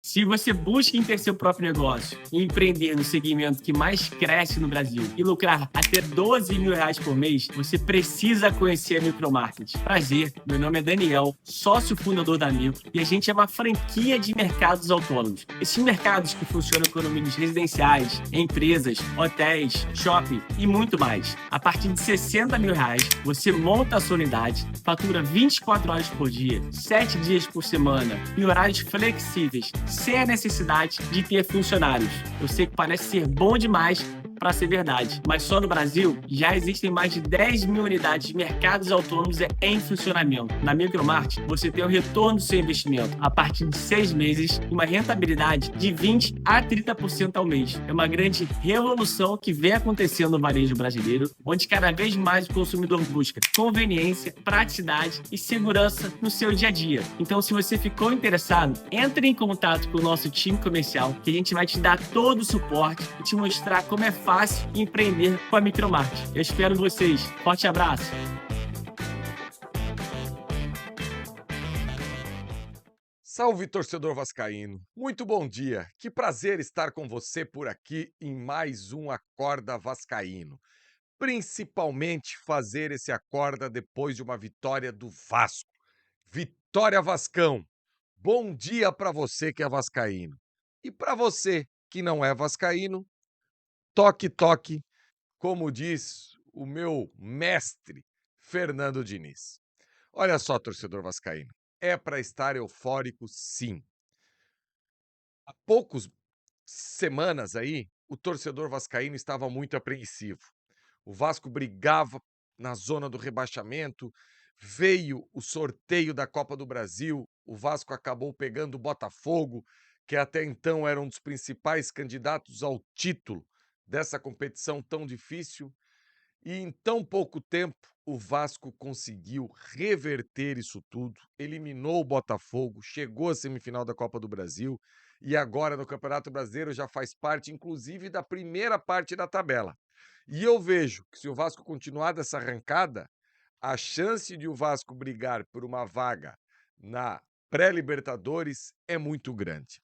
Se você busca em ter seu próprio negócio e empreender no segmento que mais cresce no Brasil e lucrar até R$ 12.000 por mês, você precisa conhecer a Micromarket. Prazer, meu nome é Daniel, sócio fundador da Micro, e a gente é uma franquia de mercados autônomos. Esses mercados que funcionam com condomínios residenciais, empresas, hotéis, shopping e muito mais. A partir de R$ 60.000, você monta a sua unidade, fatura 24 horas por dia, 7 dias por semana, em horários flexíveis, sem a necessidade de ter funcionários. Eu sei que parece ser bom demais para ser verdade, mas só no Brasil já existem mais de 10 mil unidades de mercados autônomos em funcionamento. Na Micromarket, você tem o retorno do seu investimento a partir de 6 meses e uma rentabilidade de 20 a 30% ao mês. É uma grande revolução que vem acontecendo no varejo brasileiro, onde cada vez mais o consumidor busca conveniência, praticidade e segurança no seu dia a dia. Então, se você ficou interessado, entre em contato com o nosso time comercial, que a gente vai te dar todo o suporte e te mostrar como é fácil empreender com a Micromarket. Eu espero vocês. Forte abraço. Salve, torcedor vascaíno. Muito bom dia. Que prazer estar com você por aqui em mais um Acorda Vascaíno. Principalmente fazer esse acorda depois de uma vitória do Vasco. Vitória Vascão. Bom dia para você que é vascaíno. E para você que não é vascaíno, toque, toque, como diz o meu mestre, Fernando Diniz. Olha só, torcedor vascaíno, é para estar eufórico, sim. Há poucas semanas aí, o torcedor vascaíno estava muito apreensivo. O Vasco brigava na zona do rebaixamento, veio o sorteio da Copa do Brasil, o Vasco acabou pegando o Botafogo, que até então era um dos principais candidatos ao título dessa competição tão difícil. E em tão pouco tempo, o Vasco conseguiu reverter isso tudo, eliminou o Botafogo, chegou à semifinal da Copa do Brasil e agora no Campeonato Brasileiro já faz parte, inclusive, da primeira parte da tabela. E eu vejo que se o Vasco continuar dessa arrancada, a chance de o Vasco brigar por uma vaga na pré-Libertadores é muito grande.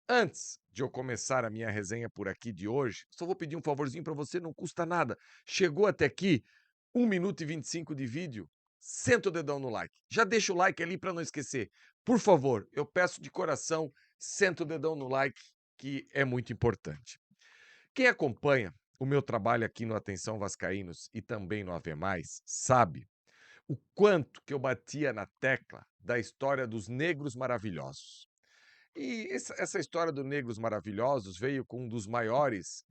Antes de eu começar a minha resenha por aqui de hoje, só vou pedir um favorzinho para você, não custa nada. Chegou até aqui, 1 minuto e 25 de vídeo, senta o dedão no like. Já deixa o like ali para não esquecer. Por favor, eu peço de coração, senta o dedão no like, que é muito importante. Quem acompanha o meu trabalho aqui no Atenção Vascaínos e também no AV+, sabe o quanto que eu batia na tecla da história dos negros maravilhosos. E essa história dos Negros Maravilhosos veio com um dos maiores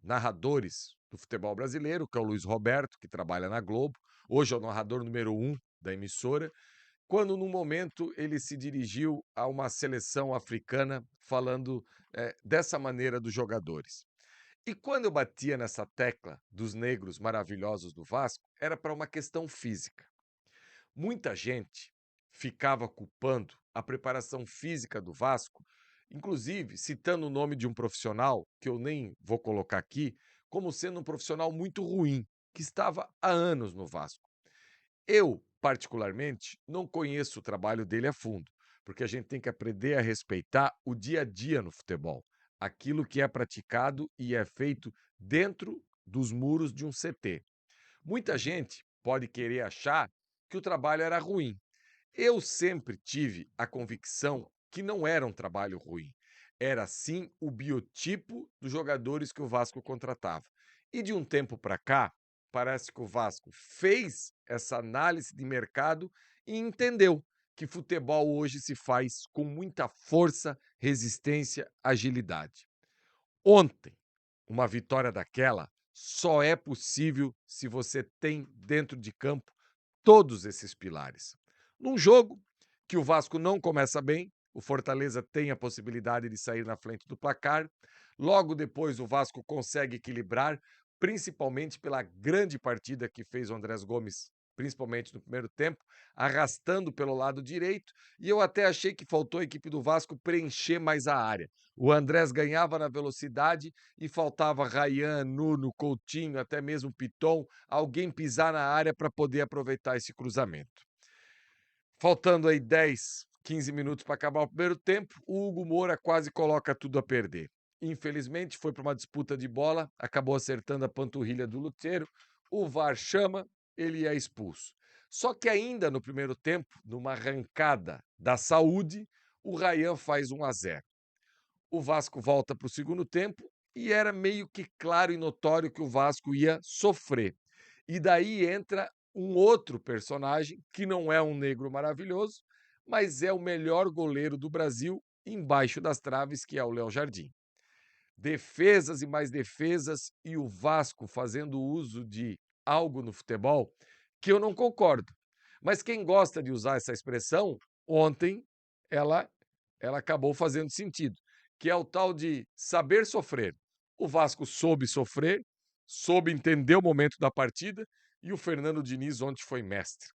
narradores do futebol brasileiro, que é o Luiz Roberto, que trabalha na Globo. Hoje é o narrador número 1 da emissora, quando num momento ele se dirigiu a uma seleção africana falando dessa maneira dos jogadores. E quando eu batia nessa tecla dos negros maravilhosos do Vasco, era para uma questão física. Muita gente ficava culpando a preparação física do Vasco, inclusive citando o nome de um profissional, que eu nem vou colocar aqui, como sendo um profissional muito ruim, que estava há anos no Vasco. Eu, particularmente, não conheço o trabalho dele a fundo, porque a gente tem que aprender a respeitar o dia a dia no futebol, aquilo que é praticado e é feito dentro dos muros de um CT. Muita gente pode querer achar que o trabalho era ruim. Eu sempre tive a convicção que não era um trabalho ruim. Era sim o biotipo dos jogadores que o Vasco contratava. E de um tempo para cá, parece que o Vasco fez essa análise de mercado e entendeu que futebol hoje se faz com muita força, resistência, agilidade. Ontem, uma vitória daquela só é possível se você tem dentro de campo todos esses pilares. Num jogo que o Vasco não começa bem, o Fortaleza tem a possibilidade de sair na frente do placar. Logo depois, o Vasco consegue equilibrar, principalmente pela grande partida que fez o Andrés Gomes principalmente no primeiro tempo, arrastando pelo lado direito, e eu até achei que faltou a equipe do Vasco preencher mais a área. O Andrés ganhava na velocidade e faltava Rayan, Nuno, Coutinho, até mesmo Piton, alguém pisar na área para poder aproveitar esse cruzamento. Faltando aí 10, 15 minutos para acabar o primeiro tempo, o Hugo Moura quase coloca tudo a perder. Infelizmente, foi para uma disputa de bola, acabou acertando a panturrilha do Luteiro, o VAR chama, ele é expulso. Só que ainda no primeiro tempo, numa arrancada da saúde, o Rayan faz 1-0. O Vasco volta para o segundo tempo e era meio que claro e notório que o Vasco ia sofrer. E daí entra um outro personagem que não é um negro maravilhoso, mas é o melhor goleiro do Brasil embaixo das traves, que é o Léo Jardim. Defesas e mais defesas e o Vasco fazendo uso de algo no futebol que eu não concordo. Mas quem gosta de usar essa expressão, ontem ela acabou fazendo sentido, que é o tal de saber sofrer. O Vasco soube sofrer, soube entender o momento da partida e o Fernando Diniz ontem foi mestre.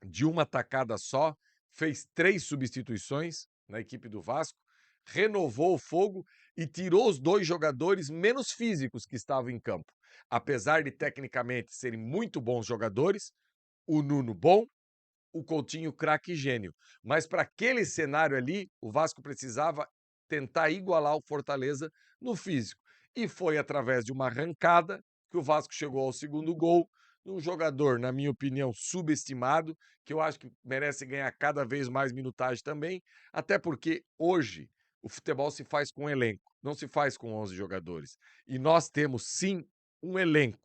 De uma tacada só, fez 3 substituições na equipe do Vasco, renovou o fogo e tirou os 2 jogadores menos físicos que estavam em campo. Apesar de tecnicamente serem muito bons jogadores, o Nuno bom, o Coutinho craque gênio. Mas para aquele cenário ali, o Vasco precisava tentar igualar o Fortaleza no físico. E foi através de uma arrancada que o Vasco chegou ao segundo gol, um jogador, na minha opinião, subestimado, que eu acho que merece ganhar cada vez mais minutagem também, até porque hoje o futebol se faz com elenco, não se faz com 11 jogadores. E nós temos sim um elenco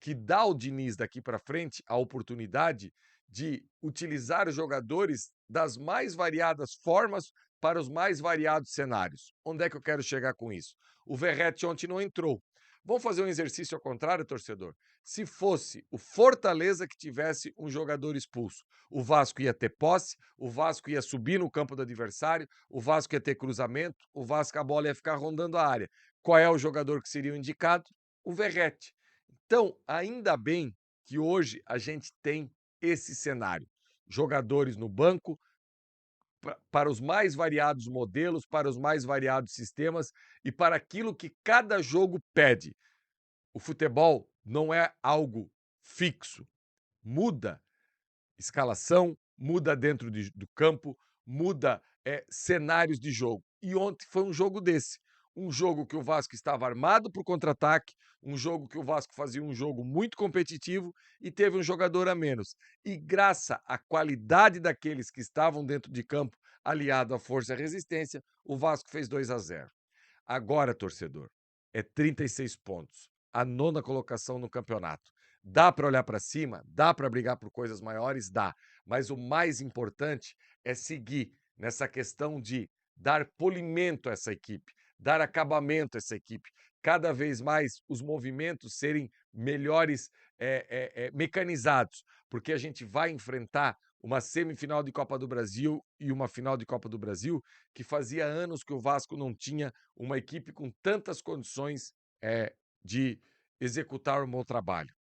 que dá ao Diniz daqui para frente a oportunidade de utilizar os jogadores das mais variadas formas para os mais variados cenários. Onde é que eu quero chegar com isso? O Verratti ontem não entrou. Vamos fazer um exercício ao contrário, torcedor? Se fosse o Fortaleza que tivesse um jogador expulso, o Vasco ia ter posse, o Vasco ia subir no campo do adversário, o Vasco ia ter cruzamento, o Vasco a bola ia ficar rondando a área. Qual é o jogador que seria o indicado? O Verratti. Então, ainda bem que hoje a gente tem esse cenário. Jogadores no banco, para os mais variados modelos, para os mais variados sistemas e para aquilo que cada jogo pede. O futebol não é algo fixo. Muda escalação, muda dentro do campo, muda cenários de jogo. E ontem foi um jogo desse. Um jogo que o Vasco estava armado para o contra-ataque, um jogo que o Vasco fazia um jogo muito competitivo e teve um jogador a menos. E graças à qualidade daqueles que estavam dentro de campo, aliado à força e à resistência, o Vasco fez 2-0. Agora, torcedor, é 36 pontos, a 9ª colocação no campeonato. Dá para olhar para cima? Dá para brigar por coisas maiores? Dá. Mas o mais importante é seguir nessa questão de dar polimento a essa equipe, dar acabamento a essa equipe. Cada vez mais os movimentos serem melhores mecanizados, porque a gente vai enfrentar uma semifinal de Copa do Brasil e uma final de Copa do Brasil que fazia anos que o Vasco não tinha uma equipe com tantas condições de executar um bom trabalho.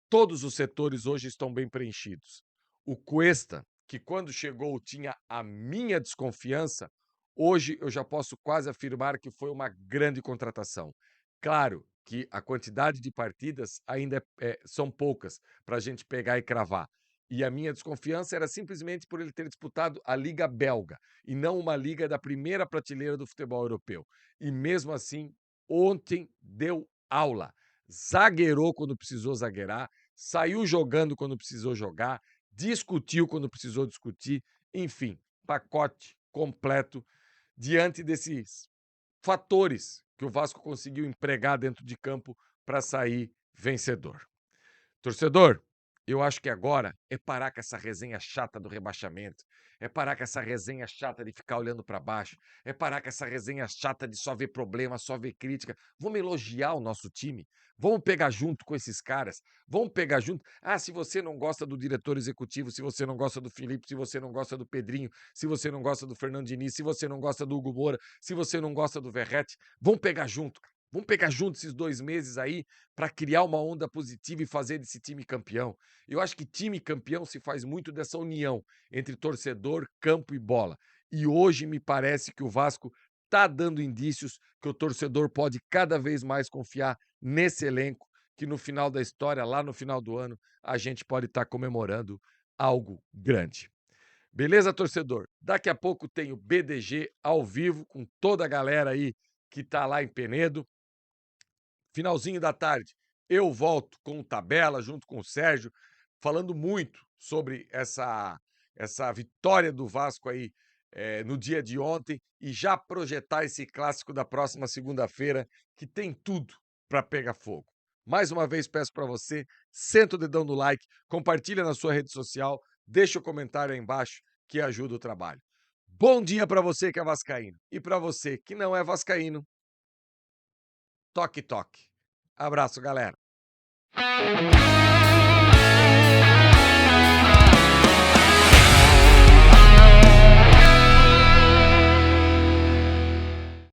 Todos os setores hoje estão bem preenchidos. O Cuesta, que quando chegou tinha a minha desconfiança, hoje eu já posso quase afirmar que foi uma grande contratação. Claro que a quantidade de partidas ainda são poucas para a gente pegar e cravar. E a minha desconfiança era simplesmente por ele ter disputado a Liga Belga e não uma liga da primeira prateleira do futebol europeu. E mesmo assim, ontem deu aula. Zagueirou quando precisou zagueirar, saiu jogando quando precisou jogar, discutiu quando precisou discutir, enfim, pacote completo diante desses fatores que o Vasco conseguiu empregar dentro de campo para sair vencedor. Torcedor, eu acho que agora é parar com essa resenha chata do rebaixamento, é parar com essa resenha chata de ficar olhando para baixo, é parar com essa resenha chata de só ver problema, só ver crítica. Vamos elogiar o nosso time, vamos pegar junto com esses caras, vamos pegar junto. Ah, se você não gosta do diretor executivo, se você não gosta do Felipe, se você não gosta do Pedrinho, se você não gosta do Fernando Diniz, se você não gosta do Hugo Moura, se você não gosta do Verratti, vamos pegar junto, cara. Vamos pegar junto esses 2 meses aí para criar uma onda positiva e fazer desse time campeão. Eu acho que time campeão se faz muito dessa união entre torcedor, campo e bola. E hoje me parece que o Vasco tá dando indícios que o torcedor pode cada vez mais confiar nesse elenco, que no final da história, lá no final do ano, a gente pode estar comemorando algo grande. Beleza, torcedor? Daqui a pouco tem o BDG ao vivo com toda a galera aí que tá lá em Penedo. Finalzinho da tarde, eu volto com o Tabela, junto com o Sérgio, falando muito sobre essa vitória do Vasco aí no dia de ontem e já projetar esse clássico da próxima segunda-feira, que tem tudo para pegar fogo. Mais uma vez peço para você, senta o dedão no like, compartilha na sua rede social, deixa o comentário aí embaixo que ajuda o trabalho. Bom dia para você que é vascaíno e para você que não é vascaíno, toque toque. Abraço, galera.